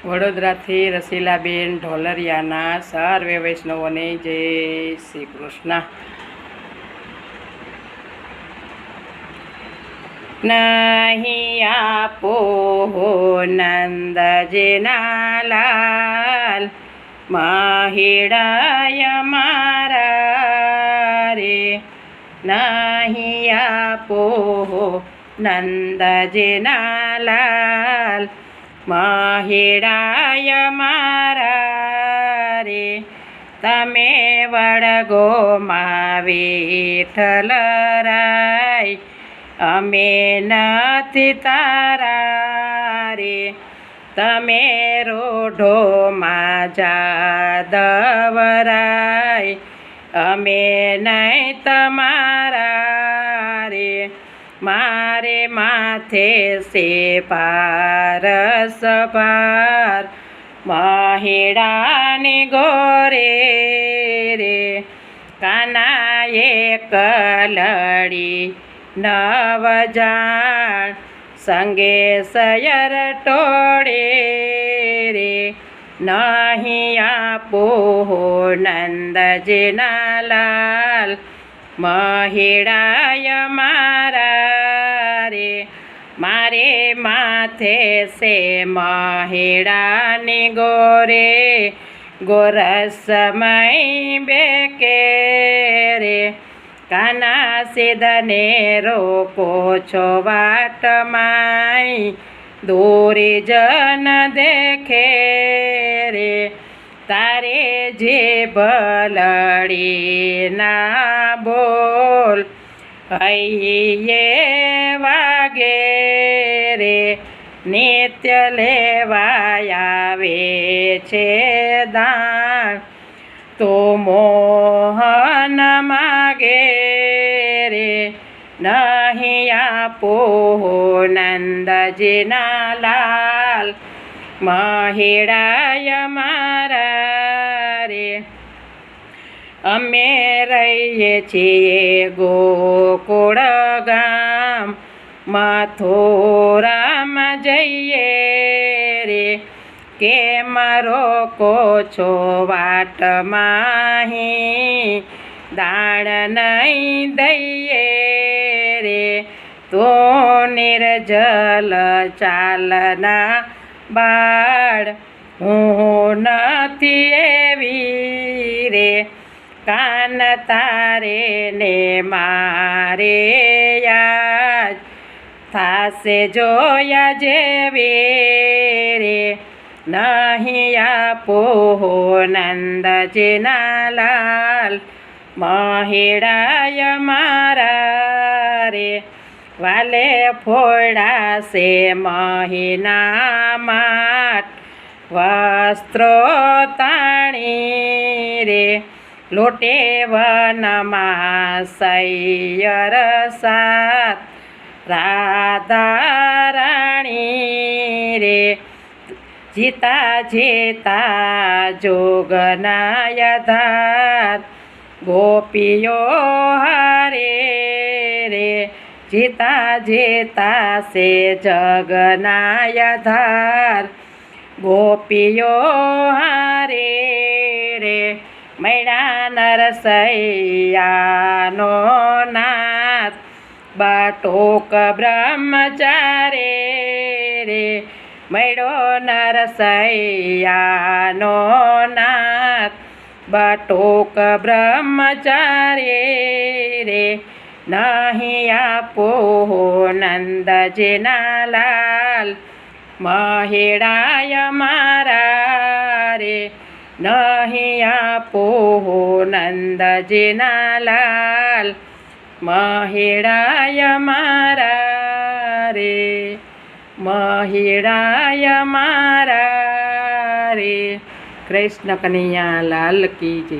વડોદરાથી રસીલાબેન ઢોલરિયાના સર્વે વૈષ્ણવોને જય શ્રી કૃષ્ણ. નહીં આપો નંદજીના લાલ, મહિડાય મારા રે. નહીં આપો નંદજીના લાલ, મહિડાય મારા રે. તમે વળગો માં વિઠ્ઠલરાય, અમે નથી તારા રે. તમે રોઢો માં જાદવરાય, અમે નહીં તમારા રે. મારે માથે સે પારસ પાર, મહિડાની ગોરે રે. કાનાએ કલડી નવ જાણ, સંગે સયર ટોળે રે. નહીં આપો નંદજીના લાલ, મહિડાય મારા રે. મારે માથે સે મહિડાની ગોરે, ગોરસમય બેકે રે. કાના સિદ્ધને રોકો છો વાટમાય, દોરી જન દેખે રે. તારે જે ભલડી ના બોલ, હૈયે વાગે રે. નિત્ય લેવાય આવે છે દાણ, તો મોહન માગે રે. નહીં આપો નંદજીના લાલ, મહિડાય મારા રે. અમે રહીએ છીએ ગોકુળ ગામ, મથુરામાં જઈએ રે. કેમ રોકો છો વાટમાહી, દાણ નહીં દઈએ રે. તો નિર્જલ ચાલના બાળ, હું નથી એવી રે. કાન તારે ને મારે યાદ, થાશે જોયા જેવી રે. નહીં આપો નંદજીના લાલ, મહિડાય મારા રે. વાલે ફોડાશે મહિના માટ, વસ્ત્રો તાણી રે. લોટે વનમાં સૈયર સાત, રાધા રાણી રે. જીતા જીતા જોગના યધાર, ગોપીઓ હારે રે. જીતા જીતા સે જગના યધાર, ગોપીઓ હારે રે. મૈડા નરસૈયાનો નાથ, બટોક બ્રહ્મચારે રે. મૈડો નરસૈયાનો નાથ, બટોક બ્રહ્મચારે રે. નહીં આપો નંદજીના લાલ, મહિડાય મારા રે. નહીં આપો નંદજીના લાલ, મહિડાય મારા રે. મહિડાય મારા રે. કૃષ્ણ કનૈયા લાલ કી જય.